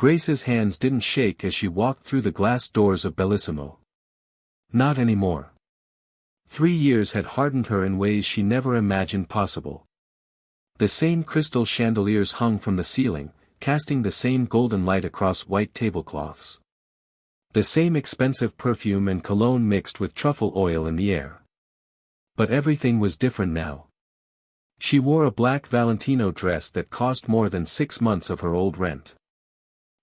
Grace's hands didn't shake as she walked through the glass doors of Bellissimo. Not anymore. 3 years had hardened her in ways she never imagined possible. The same crystal chandeliers hung from the ceiling, casting the same golden light across white tablecloths. The same expensive perfume and cologne mixed with truffle oil in the air. But everything was different now. She wore a black Valentino dress that cost more than 6 months of her old rent.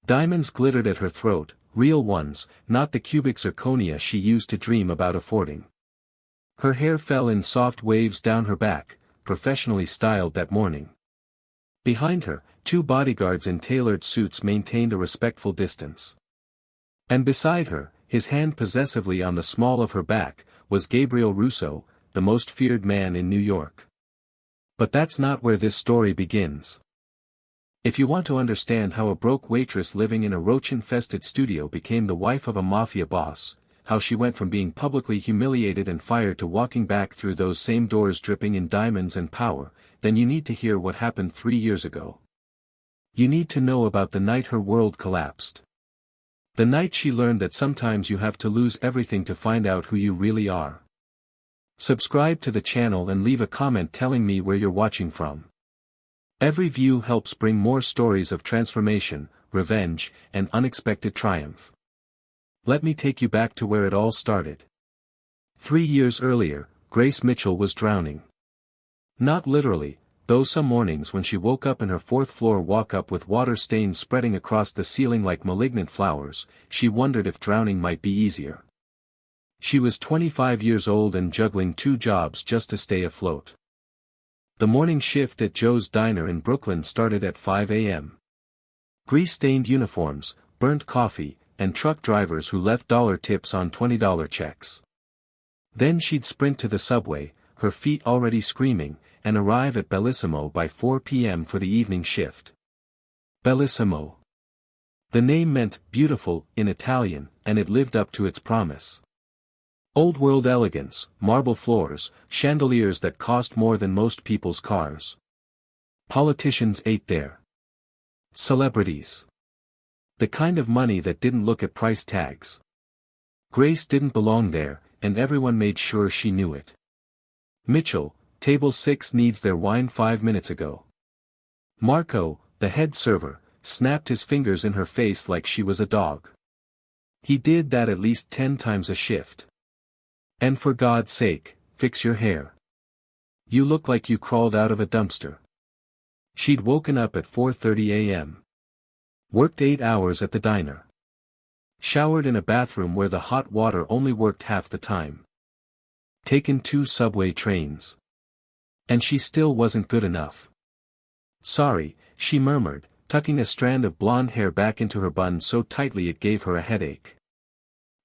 Diamonds glittered at her throat, real ones, not the cubic zirconia she used to dream about affording. Her hair fell in soft waves down her back, professionally styled that morning. Behind her, 2 bodyguards in tailored suits maintained a respectful distance. And beside her, his hand possessively on the small of her back, was Gabriel Russo, the most feared man in New York. But that's not where this story begins. If you want to understand how a broke waitress living in a roach-infested studio became the wife of a mafia boss, how she went from being publicly humiliated and fired to walking back through those same doors dripping in diamonds and power, then you need to hear what happened 3 years ago. You need to know about the night her world collapsed. The night she learned that sometimes you have to lose everything to find out who you really are. Subscribe to the channel and leave a comment telling me where you're watching from. Every view helps bring more stories of transformation, revenge, and unexpected triumph. Let me take you back to where it all started. 3 years earlier, Grace Mitchell was drowning. Not literally, though some mornings when she woke up in her 4th floor walk-up with water stains spreading across the ceiling like malignant flowers, she wondered if drowning might be easier. She was 25 years old and juggling 2 jobs just to stay afloat. The morning shift at Joe's Diner in Brooklyn started at 5 a.m. Grease-stained uniforms, burnt coffee, and truck drivers who left dollar tips on $20 checks. Then she'd sprint to the subway, her feet already screaming, and arrive at Bellissimo by 4 p.m. for the evening shift. Bellissimo. The name meant beautiful in Italian, and it lived up to its promise. Old-world elegance, marble floors, chandeliers that cost more than most people's cars. Politicians ate there. Celebrities. The kind of money that didn't look at price tags. Grace didn't belong there, and everyone made sure she knew it. Mitchell, table 6 needs their wine 5 minutes ago. Marco, the head server, snapped his fingers in her face like she was a dog. He did that at least 10 times a shift. And for God's sake, fix your hair. You look like you crawled out of a dumpster. She'd woken up at 4:30 a.m. Worked 8 hours at the diner. Showered in a bathroom where the hot water only worked half the time. Taken 2 subway trains. And she still wasn't good enough. Sorry, she murmured, tucking a strand of blonde hair back into her bun so tightly it gave her a headache.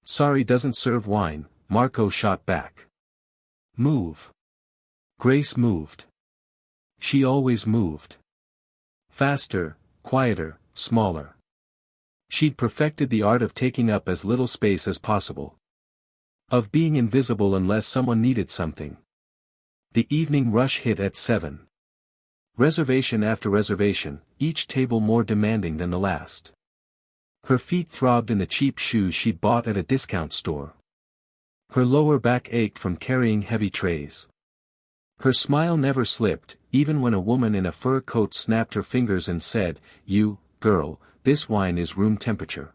Sorry doesn't serve wine, Marco shot back. Move. Grace moved. She always moved. Faster, quieter, smaller. She'd perfected the art of taking up as little space as possible. Of being invisible unless someone needed something. The evening rush hit at 7. Reservation after reservation, each table more demanding than the last. Her feet throbbed in the cheap shoes she'd bought at a discount store. Her lower back ached from carrying heavy trays. Her smile never slipped, even when a woman in a fur coat snapped her fingers and said, "You, girl, this wine is room temperature.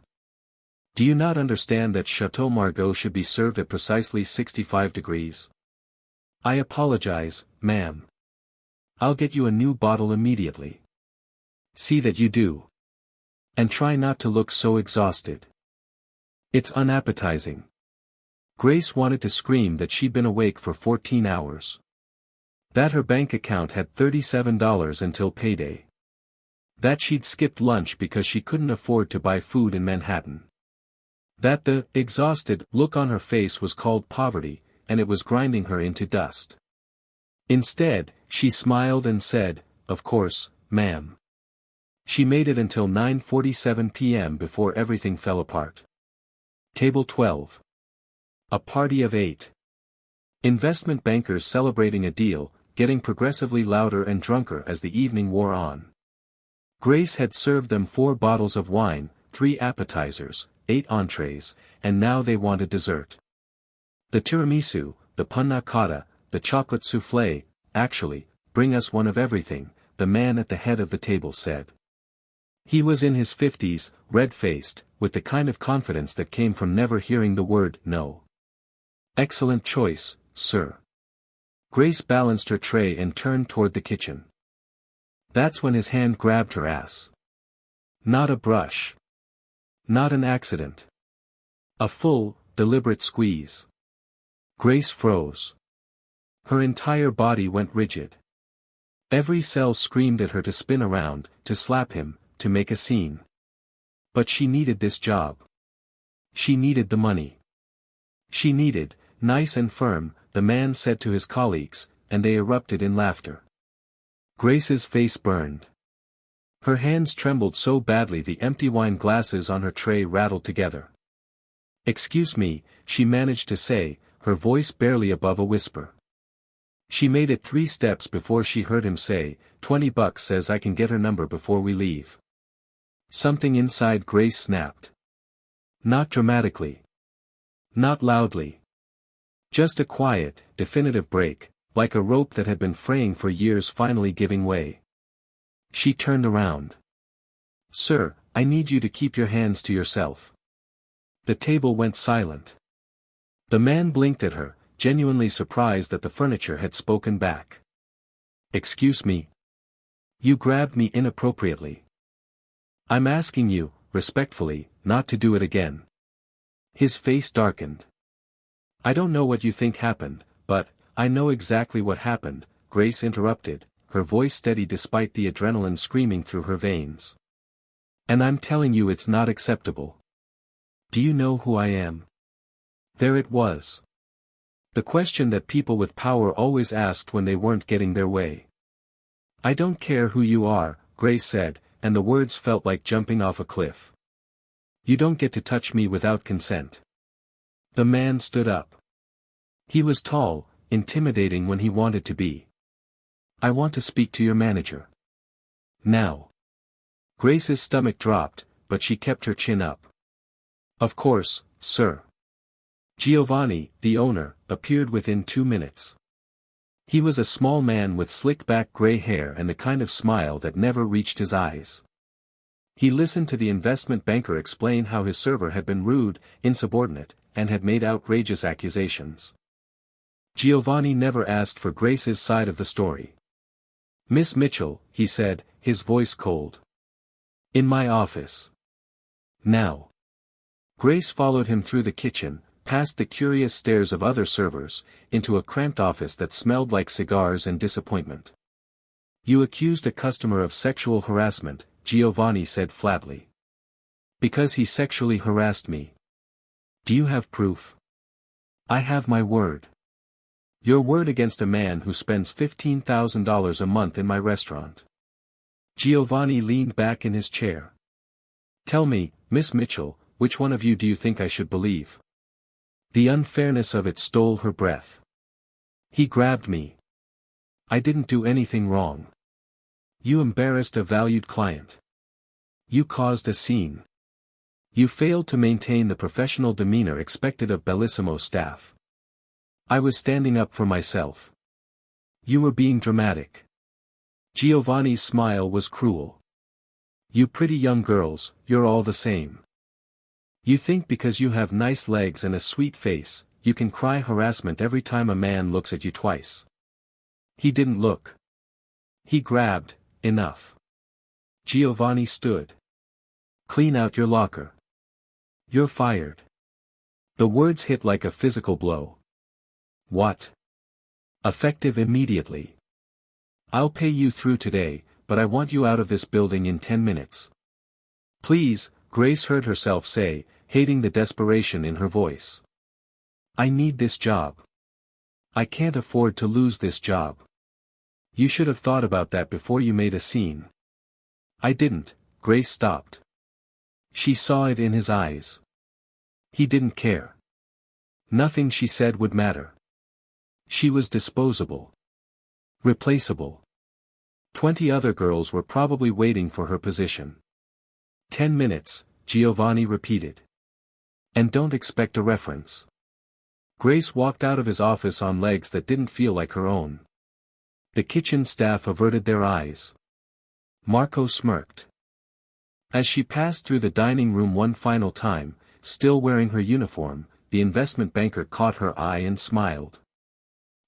Do you not understand that Chateau Margaux should be served at precisely 65 degrees? I apologize, ma'am. I'll get you a new bottle immediately. See that you do. And try not to look so exhausted. It's unappetizing." Grace wanted to scream that she'd been awake for 14 hours. That her bank account had $37 until payday. That she'd skipped lunch because she couldn't afford to buy food in Manhattan. That the exhausted look on her face was called poverty, and it was grinding her into dust. Instead, she smiled and said, "Of course, ma'am." She made it until 9:47 p.m. before everything fell apart. Table 12. A party of 8. Investment bankers celebrating a deal, getting progressively louder and drunker as the evening wore on. Grace had served them 4 bottles of wine, 3 appetizers, 8 entrees, and now they wanted dessert. The tiramisu, the panna cotta, the chocolate soufflé. Actually, bring us one of everything, the man at the head of the table said. He was in his 50s, red-faced, with the kind of confidence that came from never hearing the word no. Excellent choice, sir. Grace balanced her tray and turned toward the kitchen. That's when his hand grabbed her ass. Not a brush. Not an accident. A full, deliberate squeeze. Grace froze. Her entire body went rigid. Every cell screamed at her to spin around, to slap him, to make a scene. But she needed this job. She needed the money. She needed, nice and firm, the man said to his colleagues, and they erupted in laughter. Grace's face burned. Her hands trembled so badly the empty wine glasses on her tray rattled together. Excuse me, she managed to say, her voice barely above a whisper. She made it 3 steps before she heard him say, $20 says I can get her number before we leave. Something inside Grace snapped. Not dramatically. Not loudly. Just a quiet, definitive break, like a rope that had been fraying for years finally giving way. She turned around. Sir, I need you to keep your hands to yourself. The table went silent. The man blinked at her, genuinely surprised that the furniture had spoken back. Excuse me. You grabbed me inappropriately. I'm asking you, respectfully, not to do it again. His face darkened. I don't know what you think happened, but, I know exactly what happened, Grace interrupted, her voice steady despite the adrenaline screaming through her veins. And I'm telling you it's not acceptable. Do you know who I am? There it was. The question that people with power always asked when they weren't getting their way. I don't care who you are, Grace said, and the words felt like jumping off a cliff. You don't get to touch me without consent. The man stood up. He was tall, intimidating when he wanted to be. I want to speak to your manager. Now. Grace's stomach dropped, but she kept her chin up. Of course, sir. Giovanni, the owner, appeared within 2 minutes. He was a small man with slick-back gray hair and the kind of smile that never reached his eyes. He listened to the investment banker explain how his server had been rude, insubordinate, and had made outrageous accusations. Giovanni never asked for Grace's side of the story. Miss Mitchell, he said, his voice cold. In my office. Now. Grace followed him through the kitchen, past the curious stares of other servers, into a cramped office that smelled like cigars and disappointment. You accused a customer of sexual harassment, Giovanni said flatly. Because he sexually harassed me. Do you have proof? I have my word. Your word against a man who spends $15,000 a month in my restaurant. Giovanni leaned back in his chair. Tell me, Miss Mitchell, which one of you do you think I should believe? The unfairness of it stole her breath. He grabbed me. I didn't do anything wrong. You embarrassed a valued client. You caused a scene. You failed to maintain the professional demeanor expected of Bellissimo staff. I was standing up for myself. You were being dramatic. Giovanni's smile was cruel. You pretty young girls, you're all the same. You think because you have nice legs and a sweet face, you can cry harassment every time a man looks at you twice. He didn't look. He grabbed, enough. Giovanni stood. Clean out your locker. You're fired. The words hit like a physical blow. What? Effective immediately. I'll pay you through today, but I want you out of this building in 10 minutes. Please, Grace heard herself say, hating the desperation in her voice. I need this job. I can't afford to lose this job. You should have thought about that before you made a scene. I didn't, Grace stopped. She saw it in his eyes. He didn't care. Nothing she said would matter. She was disposable. Replaceable. 20 other girls were probably waiting for her position. 10 minutes, Giovanni repeated. And don't expect a reference. Grace walked out of his office on legs that didn't feel like her own. The kitchen staff averted their eyes. Marco smirked. As she passed through the dining room one final time, still wearing her uniform, the investment banker caught her eye and smiled.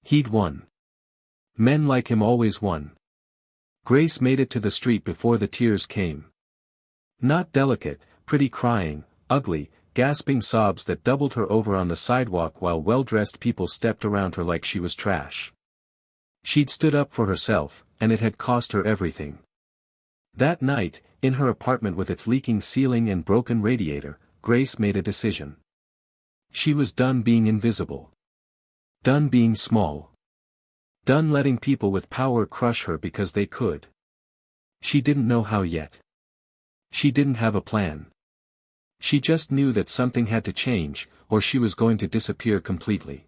He'd won. Men like him always won. Grace made it to the street before the tears came. Not delicate, pretty crying, ugly, gasping sobs that doubled her over on the sidewalk while well-dressed people stepped around her like she was trash. She'd stood up for herself, and it had cost her everything. That night, in her apartment with its leaking ceiling and broken radiator, Grace made a decision. She was done being invisible. Done being small. Done letting people with power crush her because they could. She didn't know how yet. She didn't have a plan. She just knew that something had to change, or she was going to disappear completely.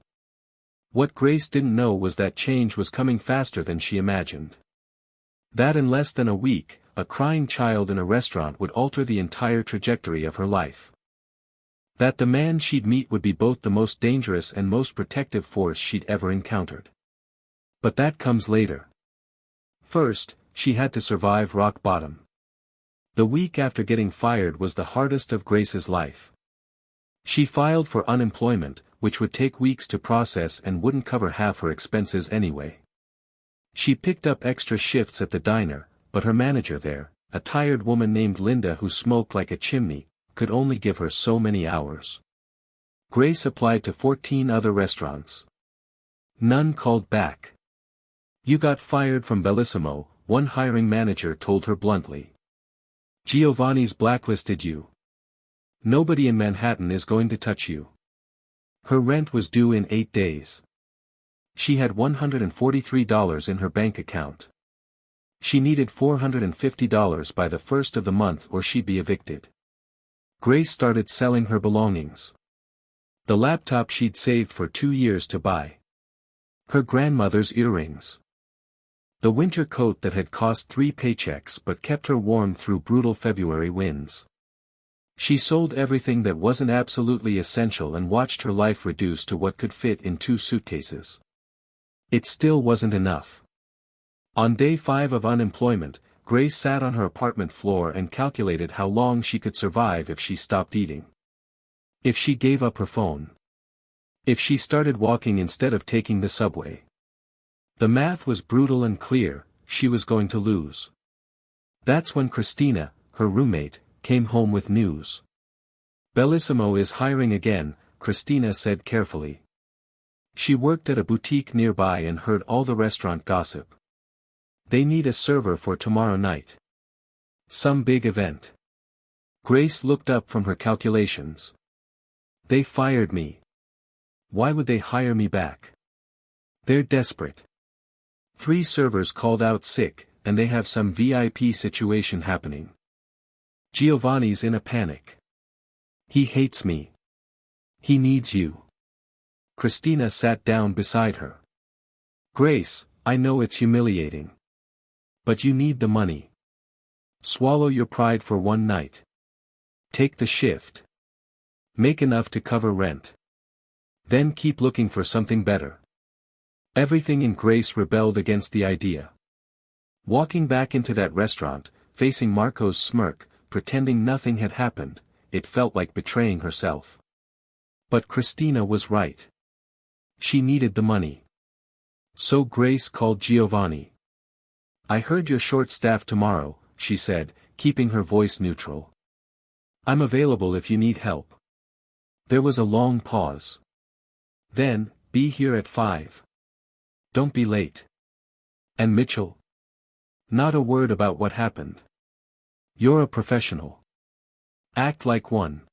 What Grace didn't know was that change was coming faster than she imagined. That in less than a week, a crying child in a restaurant would alter the entire trajectory of her life. That the man she'd meet would be both the most dangerous and most protective force she'd ever encountered. But that comes later. First, she had to survive rock bottom. The week after getting fired was the hardest of Grace's life. She filed for unemployment, which would take weeks to process and wouldn't cover half her expenses anyway. She picked up extra shifts at the diner, but her manager there, a tired woman named Linda who smoked like a chimney, could only give her so many hours. Grace applied to 14 other restaurants. None called back. "You got fired from Bellissimo," one hiring manager told her bluntly. "Giovanni's blacklisted you. Nobody in Manhattan is going to touch you." Her rent was due in 8 days. She had $143 in her bank account. She needed $450 by the first of the month or she'd be evicted. Grace started selling her belongings. The laptop she'd saved for 2 years to buy. Her grandmother's earrings. The winter coat that had cost 3 paychecks but kept her warm through brutal February winds. She sold everything that wasn't absolutely essential and watched her life reduce to what could fit in 2 suitcases. It still wasn't enough. On day 5 of unemployment, Grace sat on her apartment floor and calculated how long she could survive if she stopped eating. If she gave up her phone. If she started walking instead of taking the subway. The math was brutal and clear, she was going to lose. That's when Christina, her roommate, came home with news. "Bellissimo is hiring again," Christina said carefully. She worked at a boutique nearby and heard all the restaurant gossip. "They need a server for tomorrow night. Some big event." Grace looked up from her calculations. "They fired me. Why would they hire me back? They're desperate. 3 servers called out sick, and they have some VIP situation happening. Giovanni's in a panic. He hates me. He needs you." Christina sat down beside her. "Grace, I know it's humiliating. But you need the money. Swallow your pride for one night. Take the shift. Make enough to cover rent. Then keep looking for something better." Everything in Grace rebelled against the idea. Walking back into that restaurant, facing Marco's smirk, pretending nothing had happened, it felt like betraying herself. But Christina was right. She needed the money. So Grace called Giovanni. "I heard you're short-staffed tomorrow," she said, keeping her voice neutral. "I'm available if you need help." There was a long pause. Then, "Be here at 5. Don't be late." "And Mitchell?" "Not a word about what happened. You're a professional. Act like one."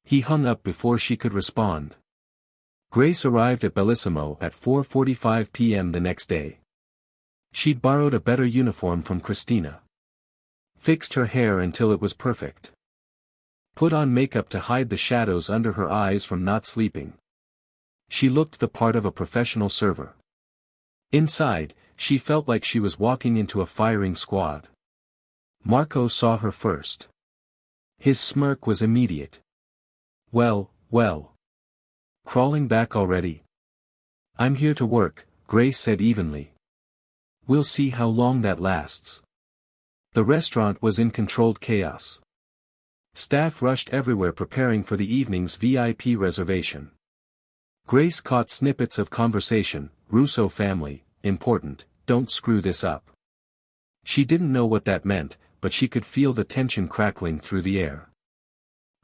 He hung up before she could respond. Grace arrived at Bellissimo at 4:45 p.m. the next day. She'd borrowed a better uniform from Christina. Fixed her hair until it was perfect. Put on makeup to hide the shadows under her eyes from not sleeping. She looked the part of a professional server. Inside, She felt like she was walking into a firing squad. Marco saw her first. His smirk was immediate. Well, well. Crawling back already? I'm here to work, Grace said evenly. We'll see how long that lasts. The restaurant was in controlled chaos. Staff rushed everywhere preparing for the evening's VIP reservation. Grace caught snippets of conversation, Russo family, important, don't screw this up. She didn't know what that meant, but she could feel the tension crackling through the air.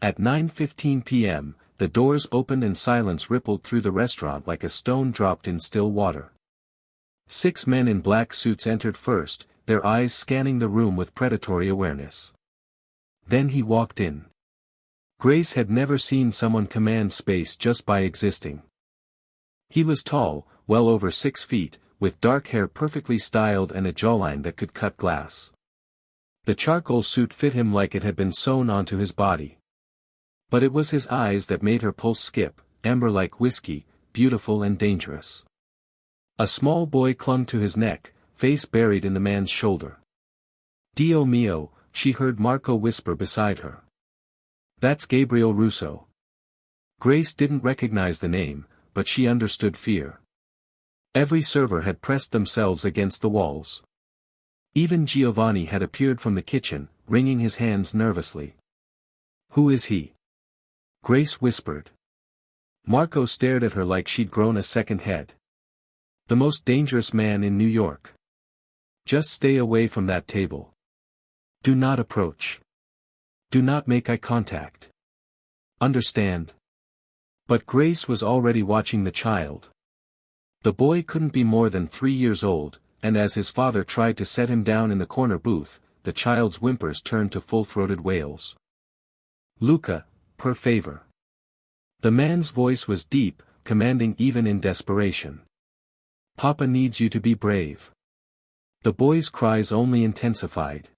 At 9:15 p.m., the doors opened and silence rippled through the restaurant like a stone dropped in still water. 6 men in black suits entered first, their eyes scanning the room with predatory awareness. Then he walked in. Grace had never seen someone command space just by existing. He was tall, well over 6 feet, with dark hair perfectly styled and a jawline that could cut glass. The charcoal suit fit him like it had been sewn onto his body. But it was his eyes that made her pulse skip, amber like whiskey, beautiful and dangerous. A small boy clung to his neck, face buried in the man's shoulder. Dio mio, she heard Marco whisper beside her. That's Gabriel Russo. Grace didn't recognize the name, but she understood fear. Every server had pressed themselves against the walls. Even Giovanni had appeared from the kitchen, wringing his hands nervously. Who is he? Grace whispered. Marco stared at her like she'd grown a second head. The most dangerous man in New York. Just stay away from that table. Do not approach. Do not make eye contact. Understand? But Grace was already watching the child. The boy couldn't be more than 3 years old, and as his father tried to set him down in the corner booth, the child's whimpers turned to full-throated wails. Luca, per favor. The man's voice was deep, commanding even in desperation. Papa needs you to be brave. The boy's cries only intensified.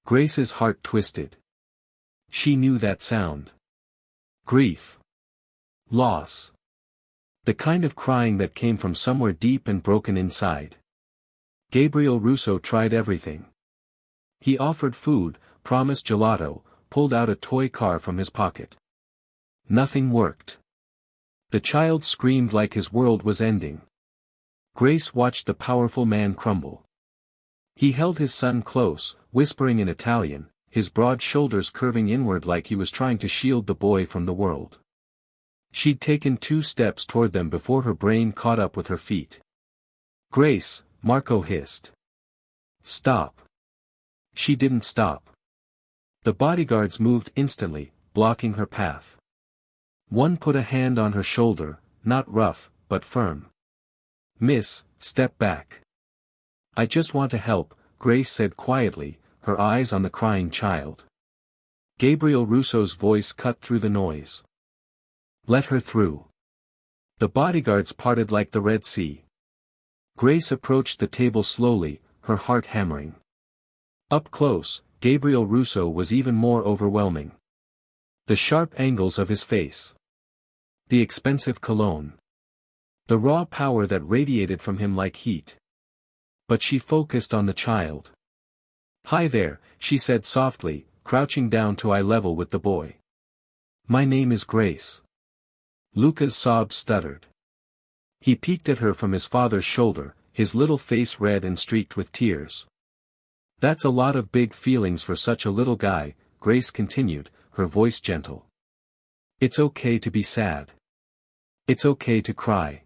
Grace's heart twisted. She knew that sound. Grief. Loss. The kind of crying that came from somewhere deep and broken inside. Gabriel Russo tried everything. He offered food, promised gelato, pulled out a toy car from his pocket. Nothing worked. The child screamed like his world was ending. Grace watched the powerful man crumble. He held his son close, whispering in Italian, his broad shoulders curving inward like he was trying to shield the boy from the world. She'd taken 2 steps toward them before her brain caught up with her feet. Grace, Marco hissed. Stop. She didn't stop. The bodyguards moved instantly, blocking her path. One put a hand on her shoulder, not rough, but firm. Miss, step back. I just want to help, Grace said quietly, her eyes on the crying child. Gabriel Russo's voice cut through the noise. Let her through. The bodyguards parted like the Red Sea. Grace approached the table slowly, her heart hammering. Up close, Gabriel Russo was even more overwhelming. The sharp angles of his face. The expensive cologne. The raw power that radiated from him like heat. But she focused on the child. Hi there, she said softly, crouching down to eye level with the boy. My name is Grace. Luca's sobs stuttered. He peeked at her from his father's shoulder, his little face red and streaked with tears. That's a lot of big feelings for such a little guy, Grace continued, her voice gentle. It's okay to be sad. It's okay to cry.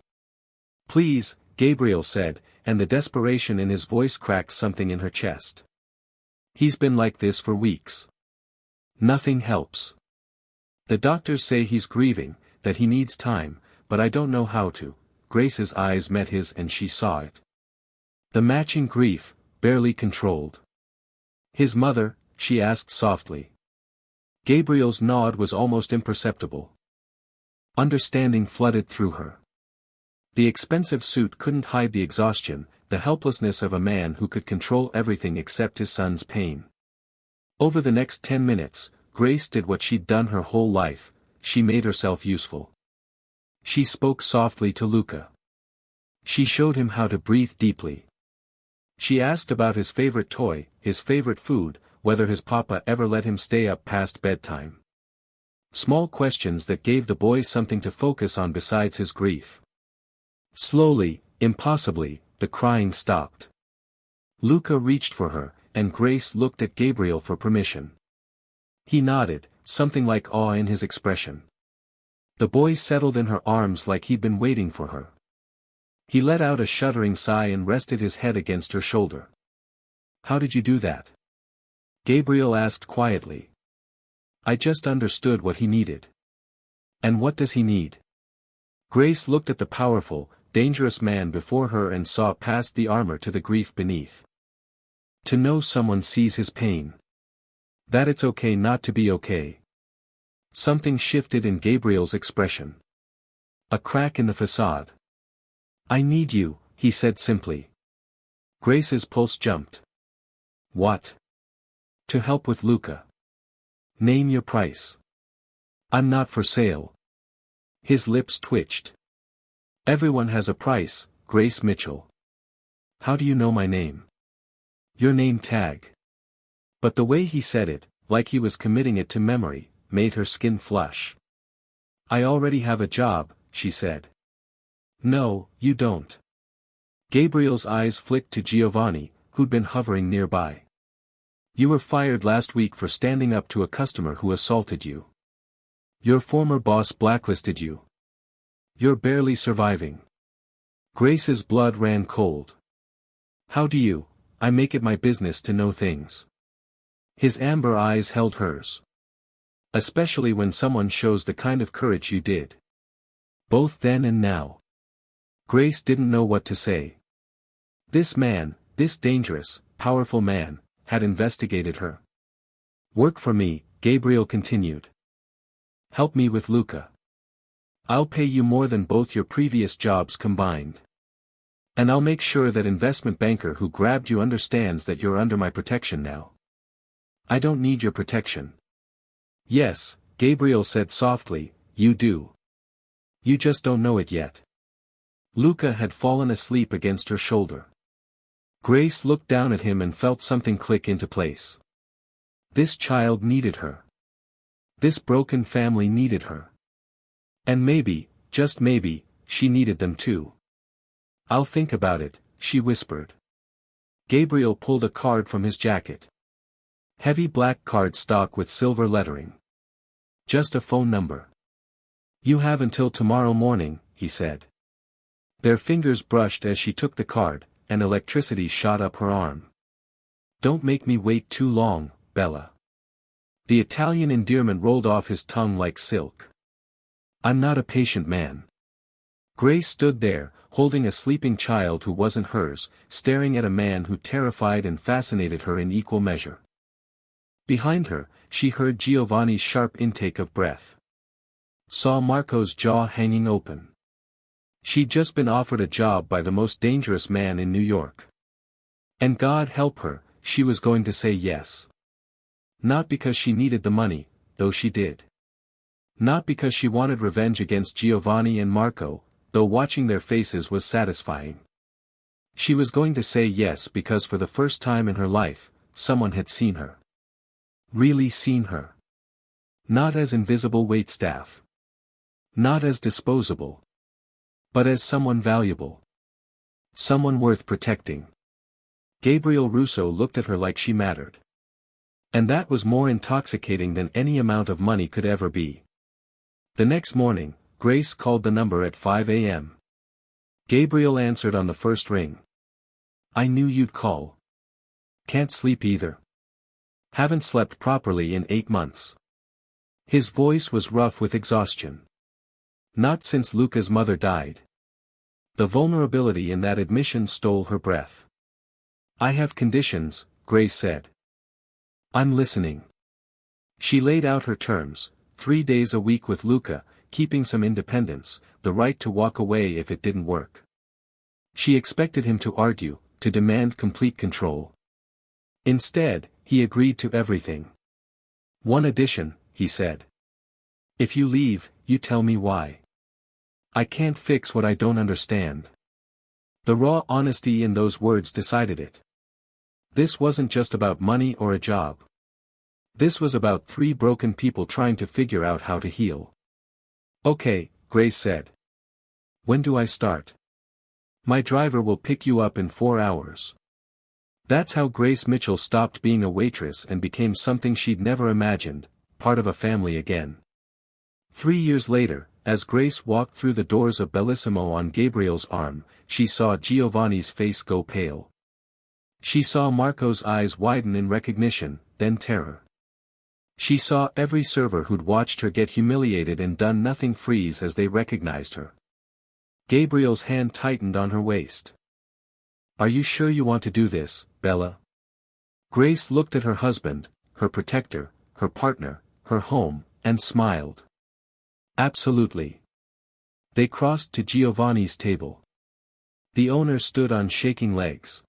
Please, Gabriel said, and the desperation in his voice cracked something in her chest. He's been like this for weeks. Nothing helps. The doctors say he's grieving, that he needs time, but I don't know how to. Grace's eyes met his and she saw it. The matching grief, barely controlled. His mother, she asked softly. Gabriel's nod was almost imperceptible. Understanding flooded through her. The expensive suit couldn't hide the exhaustion, the helplessness of a man who could control everything except his son's pain. Over the next 10 minutes, Grace did what she'd done her whole life, she made herself useful. She spoke softly to Luca. She showed him how to breathe deeply. She asked about his favorite toy, his favorite food, whether his papa ever let him stay up past bedtime. Small questions that gave the boy something to focus on besides his grief. Slowly, impossibly, the crying stopped. Luca reached for her, and Grace looked at Gabriel for permission. He nodded, something like awe in his expression. The boy settled in her arms like he'd been waiting for her. He let out a shuddering sigh and rested his head against her shoulder. "How did you do that?" Gabriel asked quietly. "I just understood what he needed." "And what does he need?" Grace looked at the powerful, dangerous man before her and saw past the armor to the grief beneath. To know someone sees his pain. That it's okay not to be okay. Something shifted in Gabriel's expression. A crack in the facade. "I need you," he said simply. Grace's pulse jumped. "What?" "To help with Luca." "Name your price." "I'm not for sale." His lips twitched. "Everyone has a price, Grace Mitchell." "How do you know my name?" "Your name tag." But the way he said it, like he was committing it to memory, made her skin flush. "I already have a job," she said. "No, you don't." Gabriel's eyes flicked to Giovanni, who'd been hovering nearby. "You were fired last week for standing up to a customer who assaulted you. Your former boss blacklisted you. You're barely surviving." Grace's blood ran cold. "How do you? I make it my business to know things." His amber eyes held hers. "Especially when someone shows the kind of courage you did. Both then and now." Grace didn't know what to say. This man, this dangerous, powerful man, had investigated her. "Work for me," Gabriel continued. "Help me with Luca. I'll pay you more than both your previous jobs combined. And I'll make sure that investment banker who grabbed you understands that you're under my protection now." "I don't need your protection." "Yes," Gabriel said softly, "you do. You just don't know it yet." Luca had fallen asleep against her shoulder. Grace looked down at him and felt something click into place. This child needed her. This broken family needed her. And maybe, just maybe, she needed them too. "I'll think about it," she whispered. Gabriel pulled a card from his jacket. Heavy black card stock with silver lettering. "Just a phone number." "You have until tomorrow morning," he said. Their fingers brushed as she took the card, and electricity shot up her arm. "Don't make me wait too long, Bella." The Italian endearment rolled off his tongue like silk. "I'm not a patient man." Grace stood there, holding a sleeping child who wasn't hers, staring at a man who terrified and fascinated her in equal measure. Behind her, she heard Giovanni's sharp intake of breath. Saw Marco's jaw hanging open. She'd just been offered a job by the most dangerous man in New York. And God help her, she was going to say yes. Not because she needed the money, though she did. Not because she wanted revenge against Giovanni and Marco, though watching their faces was satisfying. She was going to say yes because for the first time in her life, someone had seen her. Really seen her. Not as invisible waitstaff. Not as disposable. But as someone valuable. Someone worth protecting. Gabriel Russo looked at her like she mattered. And that was more intoxicating than any amount of money could ever be. The next morning, Grace called the number at 5 a.m. Gabriel answered on the first ring. "I knew you'd call. Can't sleep either. Haven't slept properly in 8 months." His voice was rough with exhaustion. Not since Luca's mother died. The vulnerability in that admission stole her breath. "I have conditions," Grace said. "I'm listening." She laid out her terms: 3 days a week with Luca, keeping some independence, the right to walk away if it didn't work. She expected him to argue, to demand complete control. Instead, he agreed to everything. "One addition," he said. "If you leave, you tell me why. I can't fix what I don't understand." The raw honesty in those words decided it. This wasn't just about money or a job. This was about three broken people trying to figure out how to heal. Okay, Grace said. When do I start? My driver will pick you up in 4 hours. That's how Grace Mitchell stopped being a waitress and became something she'd never imagined, part of a family again. 3 years later, as Grace walked through the doors of Bellissimo on Gabriel's arm, she saw Giovanni's face go pale. She saw Marco's eyes widen in recognition, then terror. She saw every server who'd watched her get humiliated and done nothing freeze as they recognized her. Gabriel's hand tightened on her waist. Are you sure you want to do this, Bella? Grace looked at her husband, her protector, her partner, her home, and smiled. Absolutely. They crossed to Giovanni's table. The owner stood on shaking legs.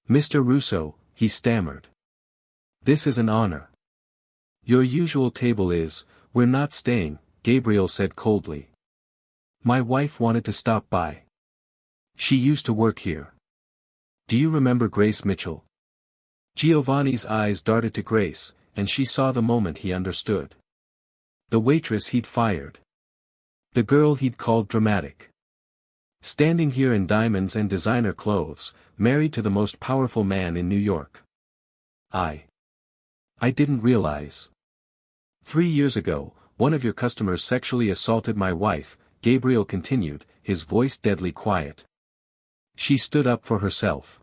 Mr. Russo, he stammered. This is an honor. Your usual table is, we're not staying, Gabriel said coldly. My wife wanted to stop by. She used to work here. Do you remember Grace Mitchell? Giovanni's eyes darted to Grace, and she saw the moment he understood. The waitress he'd fired. The girl he'd called dramatic. Standing here in diamonds and designer clothes, married to the most powerful man in New York. I didn't realize. 3 years ago, one of your customers sexually assaulted my wife, Gabriel continued, his voice deadly quiet. She stood up for herself.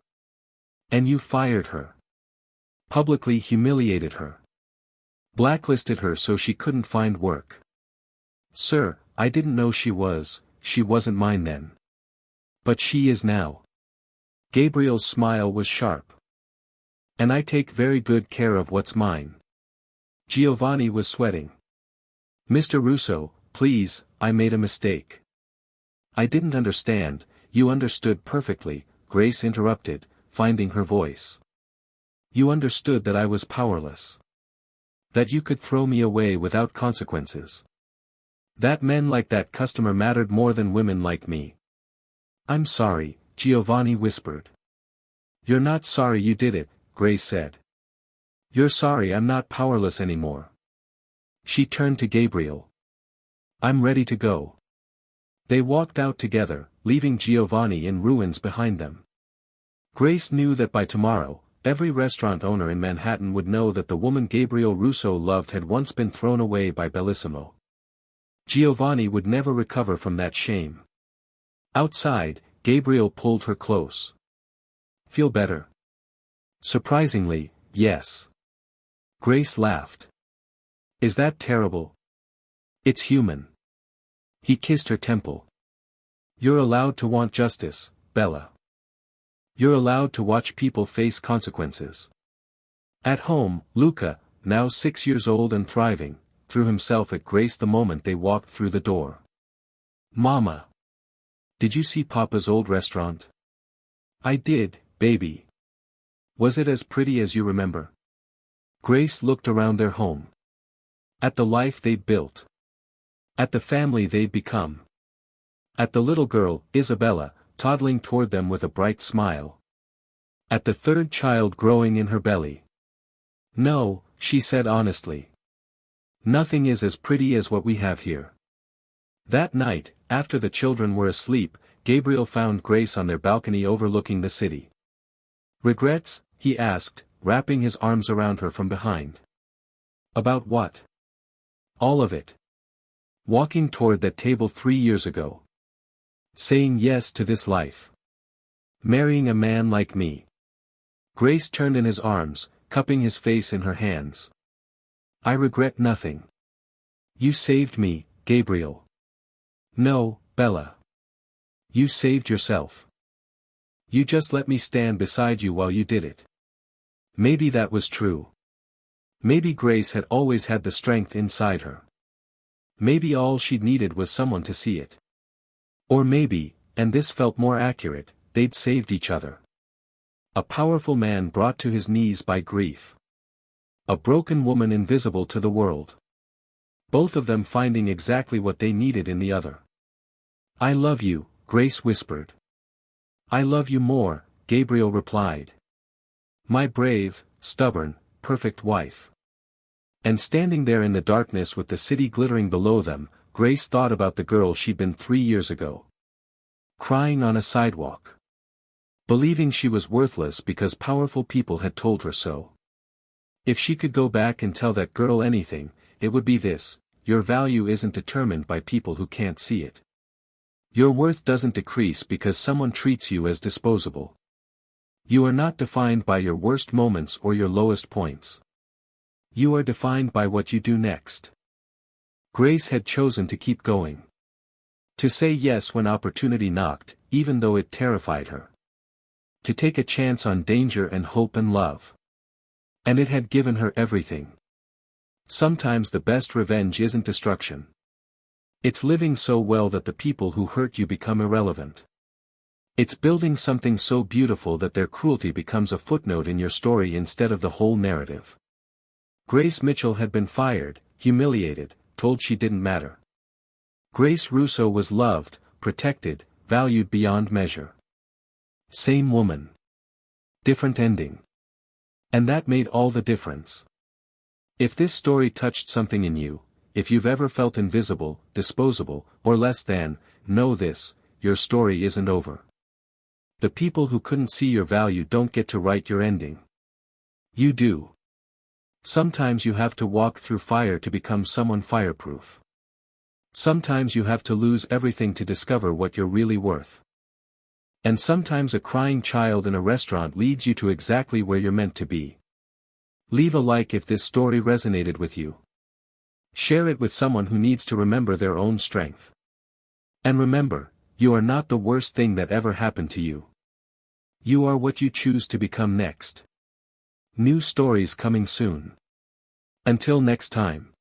And you fired her. Publicly humiliated her. Blacklisted her so she couldn't find work. Sir, I didn't know she wasn't mine then. But she is now. Gabriel's smile was sharp. And I take very good care of what's mine. Giovanni was sweating. Mr. Russo, please, I made a mistake. I didn't understand. You understood perfectly, Grace interrupted, finding her voice. You understood that I was powerless. That you could throw me away without consequences. That men like that customer mattered more than women like me. I'm sorry, Giovanni whispered. You're not sorry you did it, Grace said. You're sorry I'm not powerless anymore. She turned to Gabriel. I'm ready to go. They walked out together, leaving Giovanni in ruins behind them. Grace knew that by tomorrow, every restaurant owner in Manhattan would know that the woman Gabriel Russo loved had once been thrown away by Bellissimo. Giovanni would never recover from that shame. Outside, Gabriel pulled her close. Feel better? Surprisingly, yes. Grace laughed. Is that terrible? It's human. He kissed her temple. You're allowed to want justice, Bella. You're allowed to watch people face consequences. At home, Luca, now 6 years old and thriving, threw himself at Grace the moment they walked through the door. Mama. Did you see Papa's old restaurant? I did, baby. Was it as pretty as you remember? Grace looked around their home. At the life they'd built. At the family they'd become. At the little girl, Isabella, toddling toward them with a bright smile. At the third child growing in her belly. No, she said honestly. Nothing is as pretty as what we have here. That night, after the children were asleep, Gabriel found Grace on their balcony overlooking the city. Regrets? He asked, wrapping his arms around her from behind. About what? All of it. Walking toward that table 3 years ago. Saying yes to this life. Marrying a man like me. Grace turned in his arms, cupping his face in her hands. I regret nothing. You saved me, Gabriel. No, Bella. You saved yourself. You just let me stand beside you while you did it. Maybe that was true. Maybe Grace had always had the strength inside her. Maybe all she'd needed was someone to see it. Or maybe, and this felt more accurate, they'd saved each other. A powerful man brought to his knees by grief. A broken woman invisible to the world. Both of them finding exactly what they needed in the other. I love you, Grace whispered. I love you more, Gabriel replied. My brave, stubborn, perfect wife. And standing there in the darkness with the city glittering below them, Grace thought about the girl she'd been 3 years ago. Crying on a sidewalk. Believing she was worthless because powerful people had told her so. If she could go back and tell that girl anything, it would be this: your value isn't determined by people who can't see it. Your worth doesn't decrease because someone treats you as disposable. You are not defined by your worst moments or your lowest points. You are defined by what you do next. Grace had chosen to keep going. To say yes when opportunity knocked, even though it terrified her. To take a chance on danger and hope and love. And it had given her everything. Sometimes the best revenge isn't destruction. It's living so well that the people who hurt you become irrelevant. It's building something so beautiful that their cruelty becomes a footnote in your story instead of the whole narrative. Grace Mitchell had been fired, humiliated, told she didn't matter. Grace Russo was loved, protected, valued beyond measure. Same woman. Different ending. And that made all the difference. If this story touched something in you, if you've ever felt invisible, disposable, or less than, know this: your story isn't over. The people who couldn't see your value don't get to write your ending. You do. Sometimes you have to walk through fire to become someone fireproof. Sometimes you have to lose everything to discover what you're really worth. And sometimes a crying child in a restaurant leads you to exactly where you're meant to be. Leave a like if this story resonated with you. Share it with someone who needs to remember their own strength. And remember, you are not the worst thing that ever happened to you. You are what you choose to become next. New stories coming soon. Until next time.